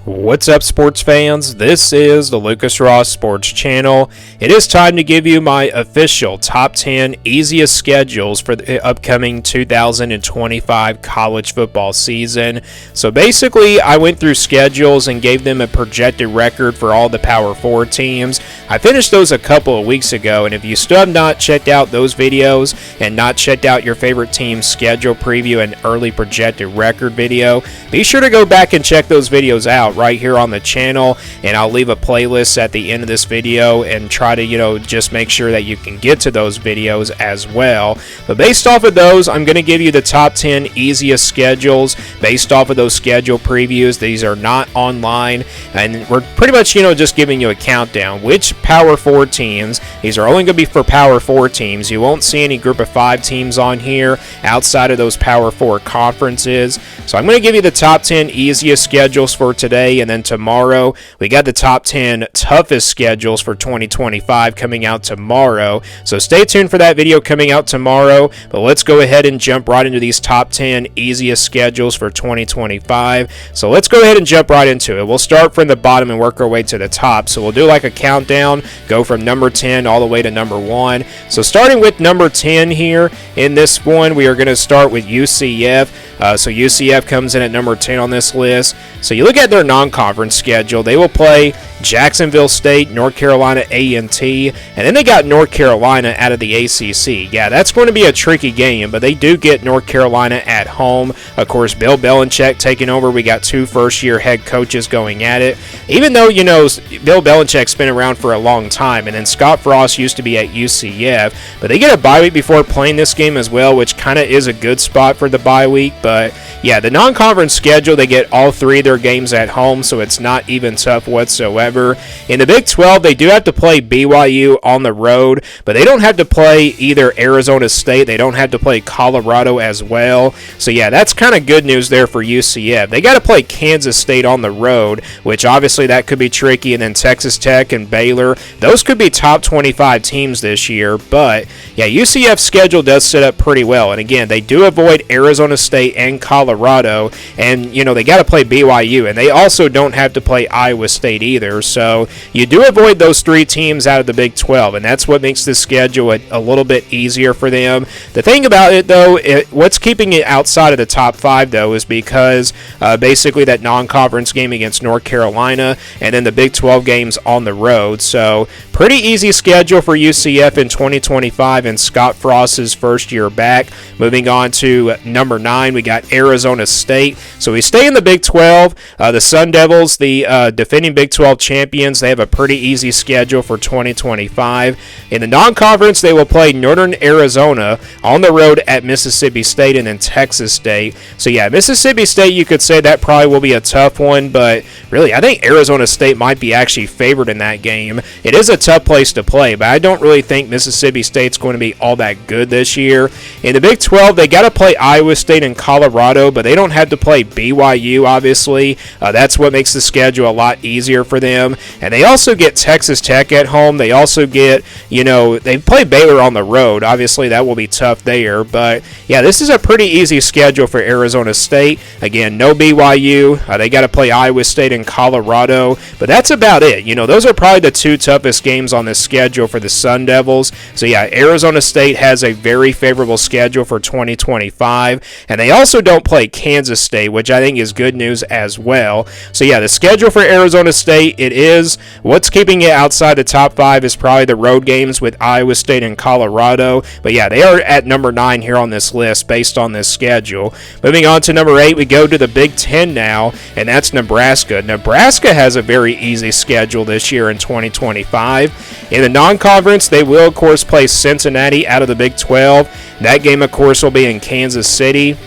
What's up, sports fans? This is the Lucas Ross Sports Channel. It is time to give you my official top 10 easiest schedules for the upcoming 2025 college football season. So basically, I went through schedules and gave them a projected record for all the Power 4 teams. I finished those a couple of weeks ago, and if you still have not checked out those videos and not checked out your favorite team's schedule preview and early projected record video, be sure to go back and check those videos out right here on the channel, and I'll leave a playlist at the end of this video and try to just make sure that you can get to those videos as well. But based off of those, I'm going to give you the top 10 easiest schedules based off of those schedule previews. These are not online, and we're pretty much just giving you a countdown which Power 4 teams. These are only going to be for Power 4 teams. You won't see any Group of 5 teams on here outside of those Power 4 conferences. So I'm going to give you the top 10 easiest schedules for today, and then tomorrow we got the top 10 toughest schedules for 2025 coming out tomorrow. So stay tuned for that video coming out tomorrow. But let's go ahead and jump right into these top 10 easiest schedules for 2025. So let's go ahead and jump right into it. We'll start from the bottom and work our way to the top. So we'll do like a countdown, go from number 10 all the way to number 1. So starting with number 10 here in this one, we are going to start with UCF. So UCF comes in at number 10 on this list. So you look at their non-conference schedule, they will play Jacksonville State, North Carolina A&T, and then they got North Carolina out of the ACC. Yeah, that's going to be a tricky game, but they do get North Carolina at home. Of course, Bill Belichick taking over. We got 2 first-year head coaches going at it. Even though, Bill Belichick's been around for a long time, and then Scott Frost used to be at UCF, but they get a bye week before playing this game as well, which kind of is a good spot for the bye week. But yeah, the non-conference schedule, they get all 3 of their games at home, so it's not even tough whatsoever. In the Big 12, they do have to play BYU on the road, but they don't have to play either Arizona State. They don't have to play Colorado as well. So yeah, that's kind of good news there for UCF. They got to play Kansas State on the road, which obviously that could be tricky, and then Texas Tech and Baylor. Those could be top 25 teams this year, but yeah, UCF's schedule does set up pretty well. And again, they do avoid Arizona State and Colorado, and they got to play BYU, and they also don't have to play Iowa State either. So you do avoid those 3 teams out of the Big 12, and that's what makes the schedule a little bit easier for them. The thing about it, though, what's keeping it outside of the top 5, though, is because basically that non-conference game against North Carolina, and then the Big 12 games on the road. So pretty easy schedule for UCF in 2025 and Scott Frost's first year back. Moving on to number 9, we got Arizona State. So we stay in the Big 12. The Sun Devils, the defending Big 12 champions, they have a pretty easy schedule for 2025. In the non-conference, they will play Northern Arizona on the road at Mississippi State and then Texas State. So yeah, Mississippi State, you could say that probably will be a tough one, but really, I think Arizona State might be actually favored in that game. It is a tough place to play, but I don't really think Mississippi State's going to be all that good this year. In the Big 12, they got to play Iowa State and Colorado, but they don't have to play BYU, obviously. That's what makes the schedule a lot easier for them. And they also get Texas Tech at home. They also get, they play Baylor on the road. Obviously, that will be tough there. But yeah, this is a pretty easy schedule for Arizona State. Again, no BYU. They got to play Iowa State and Colorado. But that's about it. Those are probably the 2 toughest games on this schedule for the Sun Devils. So yeah, Arizona State has a very favorable schedule for 2025. And they also don't play Kansas State, which I think is good news as well. So yeah, the schedule for Arizona State, it is what's keeping it outside the top 5 is probably the road games with Iowa State and Colorado. But yeah, they are at number 9 here on this list based on this schedule. Moving on to number 8, we go to the Big 10 now, and that's Nebraska. Nebraska has a very easy schedule this year in 2025. In the non-conference, they will, of course, play Cincinnati out of the Big 12. That game, of course, will be in Kansas City.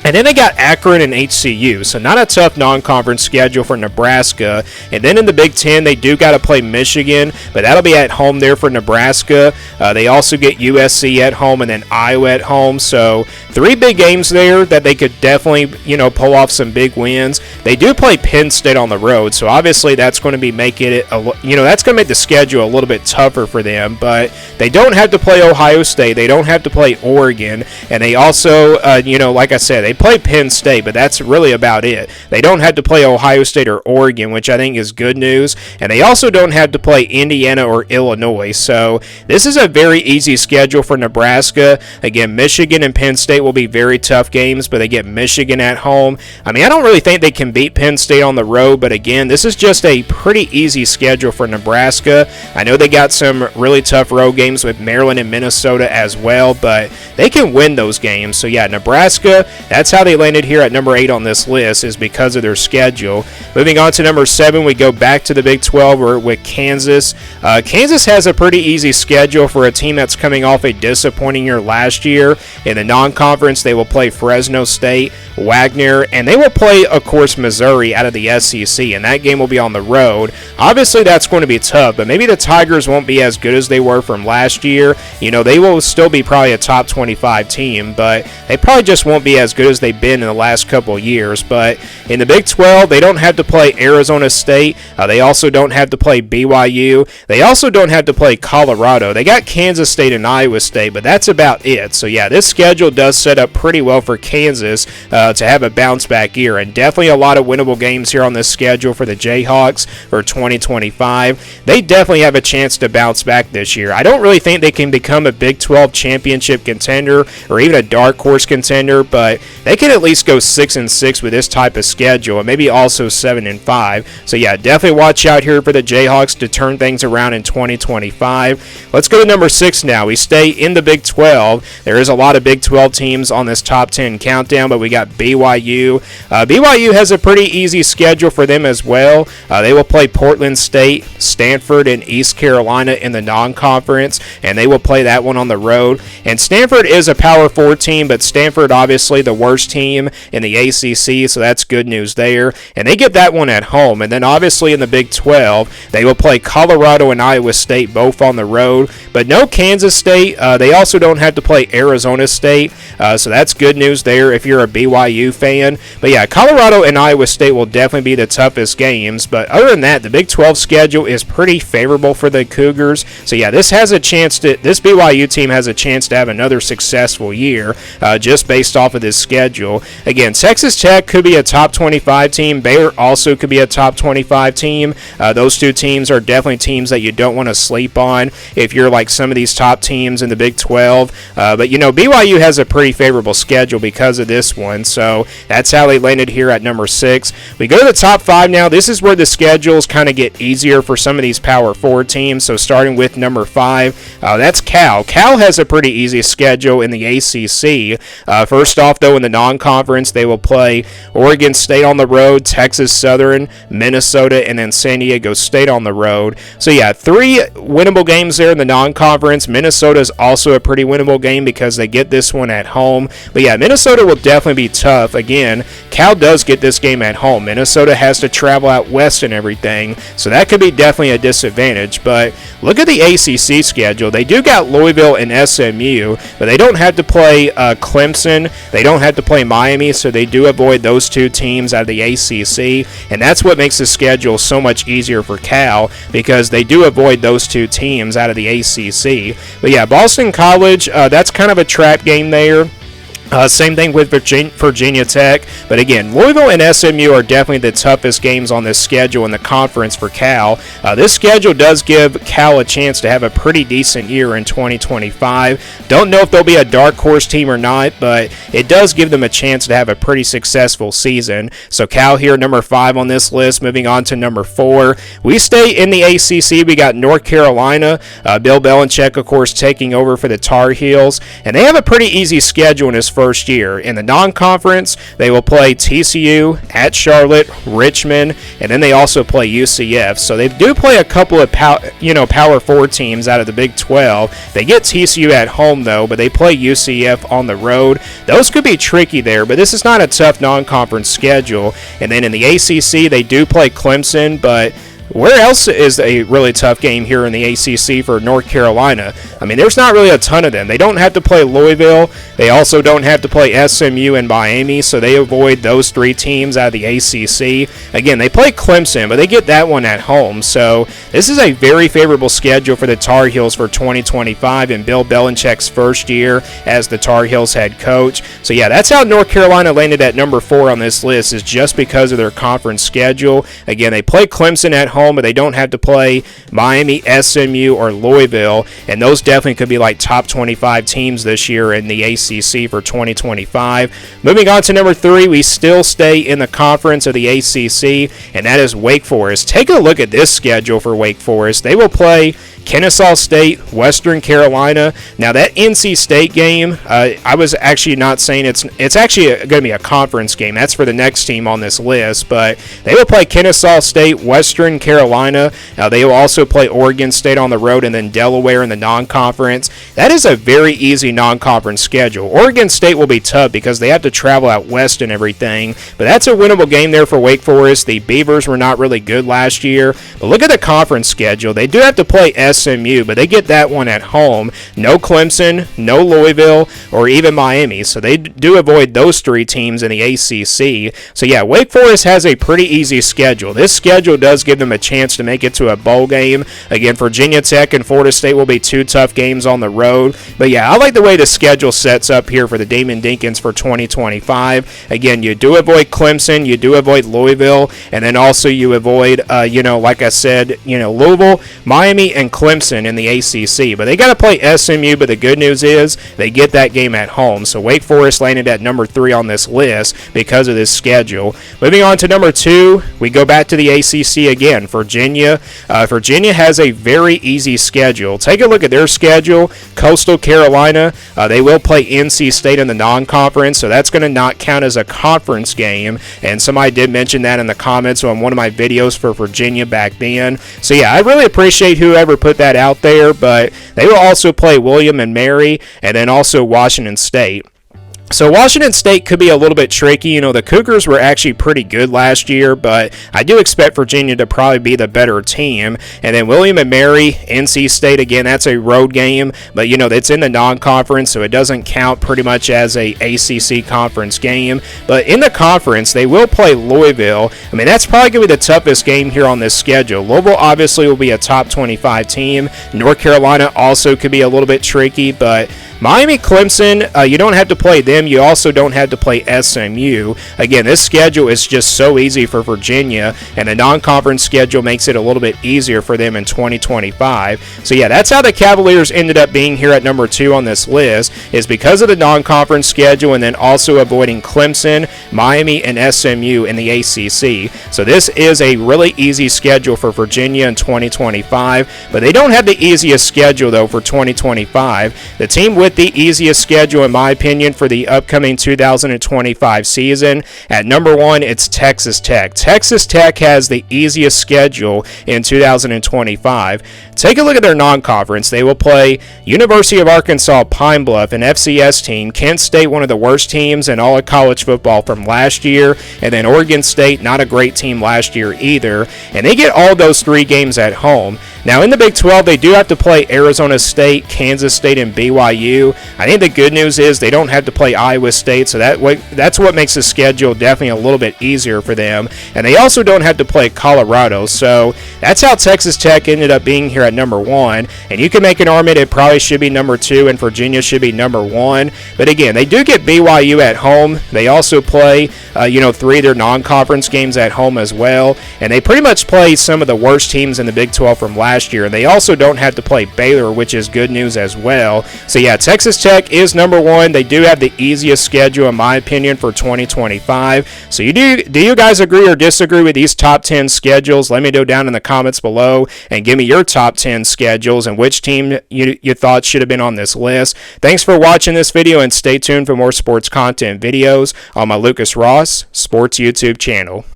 And then they got Akron and HCU, so not a tough non-conference schedule for Nebraska. And then in the Big Ten, they do got to play Michigan, but that'll be at home there for Nebraska. They also get USC at home and then Iowa at home. So 3 big games there that they could definitely, pull off some big wins. They do play Penn State on the road, so obviously that's going to be making it, that's going to make the schedule a little bit tougher for them. But they don't have to play Ohio State. They don't have to play Oregon. And they also, like I said, They play Penn State, but that's really about it. They don't have to play Ohio State or Oregon, which I think is good news, and they also don't have to play Indiana or Illinois. So this is a very easy schedule for Nebraska. Again, Michigan and Penn State will be very tough games, but they get Michigan at home. I mean, I don't really think they can beat Penn State on the road, but again, this is just a pretty easy schedule for Nebraska. I know they got some really tough road games with Maryland and Minnesota as well, but they can win those games. So yeah, Nebraska, that's how they landed here at number 8 on this list, is because of their schedule. Moving on to number 7, we go back to the Big 12. We're with Kansas. Kansas has a pretty easy schedule for a team that's coming off a disappointing year last year. In the non-conference, they will play Fresno State, Wagner, and they will play, of course, Missouri out of the SEC, and that game will be on the road. Obviously, that's going to be tough, but maybe the Tigers won't be as good as they were from last year. You know, they will still be probably a top 25 team, but they probably just won't be as good as they've been in the last couple of years. But in the Big 12, they don't have to play Arizona State. They also don't have to play BYU. They also don't have to play Colorado. They got Kansas State and Iowa State, but that's about it. So yeah, this schedule does set up pretty well for Kansas to have a bounce back year, and definitely a lot of winnable games here on this schedule for the Jayhawks for 2025. They definitely have a chance to bounce back this year. I don't really think they can become a Big 12 championship contender or even a dark horse contender, but they can at least go 6-6 with this type of schedule, and maybe also 7-5. So yeah, definitely watch out here for the Jayhawks to turn things around in 2025. Let's go to number 6 now. We stay in the Big 12. There is a lot of Big 12 teams on this top 10 countdown, but we got BYU. BYU has a pretty easy schedule for them as well. They will play Portland State, Stanford, and East Carolina in the non-conference, and they will play that one on the road. And Stanford is a Power 4 team, but Stanford obviously the worst team in the ACC, so that's good news there. And they get that one at home. And then obviously in the Big 12, they will play Colorado and Iowa State both on the road, but no Kansas State. They also don't have to play Arizona State, so that's good news there if you're a BYU fan. But yeah, Colorado and Iowa State will definitely be the toughest games. But other than that, the Big 12 schedule is pretty favorable for the Cougars. So yeah, this BYU team has a chance to have another successful year just based off of this schedule. Again, Texas Tech could be a top 25 team. Baylor also could be a top 25 team. Those two teams are definitely teams that you don't want to sleep on if you're like some of these top teams in the Big 12. But you know, BYU has a pretty favorable schedule because of this one. So that's how they landed here at number 6. We go to the top 5 now. This is where the schedules kind of get easier for some of these Power 4 teams. So starting with number 5, that's Cal. Cal has a pretty easy schedule in the ACC. First off, though, in the non-conference, they will play Oregon State on the road, Texas Southern, Minnesota, and then San Diego State on the road. So yeah, 3 winnable games there in the non-conference. Minnesota is also a pretty winnable game because they get this one at home. But yeah, Minnesota will definitely be tough. Again, Cal does get this game at home. Minnesota has to travel out west and everything, so that could be definitely a disadvantage. But look at the ACC schedule. They do got Louisville and SMU, but they don't have to play Clemson. They don't have to play Miami, so they do avoid those two teams out of the ACC, and that's what makes the schedule so much easier for Cal, because they do avoid those two teams out of the ACC. But yeah, Boston College, that's kind of a trap game there. Same thing with Virginia Tech. But again, Louisville and SMU are definitely the toughest games on this schedule in the conference for Cal. This schedule does give Cal a chance to have a pretty decent year in 2025. Don't know if they'll be a dark horse team or not, but it does give them a chance to have a pretty successful season. So Cal here, number 5 on this list. Moving on to number 4. We stay in the ACC. We got North Carolina. Bill Belichick, of course, taking over for the Tar Heels. And they have a pretty easy schedule in his first year. In the non-conference, they will play TCU, at Charlotte, Richmond, and then they also play UCF. So they do play a couple of Power 4 teams out of the Big 12. They get TCU at home, though, but they play UCF on the road. Those could be tricky there, but this is not a tough non-conference schedule. And then in the ACC, they do play Clemson, but Where else is a really tough game here in the ACC for North Carolina? I mean, there's not really a ton of them. They don't have to play Louisville. They also don't have to play SMU and Miami, so they avoid those three teams out of the ACC. Again, they play Clemson, but they get that one at home. So this is a very favorable schedule for the Tar Heels for 2025 in Bill Belichick's first year as the Tar Heels head coach. So yeah, that's how North Carolina landed at number 4 on this list, is just because of their conference schedule. Again, they play Clemson at home, but they don't have to play Miami, SMU, or Louisville, and those definitely could be like top 25 teams this year in the ACC for 2025. Moving on to number 3, we still stay in the conference of the ACC, and that is Wake Forest. Take a look at this schedule for Wake Forest. They will play Kennesaw State, Western Carolina. Now that NC State game, I was actually not saying it's actually going to be a conference game. That's for the next team on this list, but they will play Kennesaw State, Western Carolina. They will also play Oregon State on the road and then Delaware in the non-conference. That is a very easy non-conference schedule. Oregon State will be tough because they have to travel out west and everything, but that's a winnable game there for Wake Forest. The Beavers were not really good last year, but look at the conference schedule. They do have to play SMU, but they get that one at home. No Clemson, no Louisville, or even Miami. So they do avoid those three teams in the ACC. So yeah, Wake Forest has a pretty easy schedule. This schedule does give them a chance to make it to a bowl game. Again, Virginia Tech and Florida State will be two tough games on the road. But yeah, I like the way the schedule sets up here for the Damon Dinkins for 2025. Again, you do avoid Clemson, you do avoid Louisville, and then also you avoid, like I said, Louisville, Miami, and Clemson in the ACC. But they got to play SMU, but the good news is they get that game at home. So Wake Forest landed at number 3 on this list because of this schedule. Moving on to number 2, we go back to the ACC again. Virginia. Virginia has a very easy schedule. Take a look at their schedule. Coastal Carolina, they will play NC State in the non-conference, so that's going to not count as a conference game. And somebody did mention that in the comments on one of my videos for Virginia back then. So yeah, I really appreciate whoever put that out there, but they will also play William and Mary and then also Washington State. So Washington State could be a little bit tricky. The Cougars were actually pretty good last year, but I do expect Virginia to probably be the better team. And then William and Mary, NC State, again, that's a road game, but it's in the non-conference, so it doesn't count pretty much as a ACC conference game. But in the conference, they will play Louisville. I mean, that's probably going to be the toughest game here on this schedule. Louisville obviously will be a top 25 team. North Carolina also could be a little bit tricky, but Miami, Clemson, you don't have to play them. You also don't have to play SMU. Again, this schedule is just so easy for Virginia, and the non-conference schedule makes it a little bit easier for them in 2025. So yeah, that's how the Cavaliers ended up being here at number 2 on this list, is because of the non-conference schedule and then also avoiding Clemson, Miami, and SMU in the ACC. So this is a really easy schedule for Virginia in 2025, but they don't have the easiest schedule though for 2025. The team with the easiest schedule, in my opinion, for the upcoming 2025 season, at number 1, it's Texas Tech. Texas Tech has the easiest schedule in 2025. Take a look at their non-conference. They will play University of Arkansas Pine Bluff, an FCS team, Kent State, one of the worst teams in all of college football from last year, and then Oregon State, not a great team last year either, and they get all those 3 games at home. Now in the Big 12, they do have to play Arizona State, Kansas State, and BYU. I think the good news is they don't have to play Iowa State, so that's what makes the schedule definitely a little bit easier for them. And they also don't have to play Colorado, so that's how Texas Tech ended up being here at number 1. And you can make an argument it probably should be number 2 and Virginia should be number 1. But again, they do get BYU at home. They also play 3 of their non-conference games at home as well. And they pretty much play some of the worst teams in the Big 12 from last year. And they also don't have to play Baylor, which is good news as well. So yeah, Texas Tech is number 1. They do have the easiest schedule, in my opinion, for 2025. So do you guys agree or disagree with these top 10 schedules? Let me know down in the comments below and give me your top 10 schedules and which team you thought should have been on this list. Thanks for watching this video, and stay tuned for more sports content videos on my Lucas Ross Sports YouTube channel.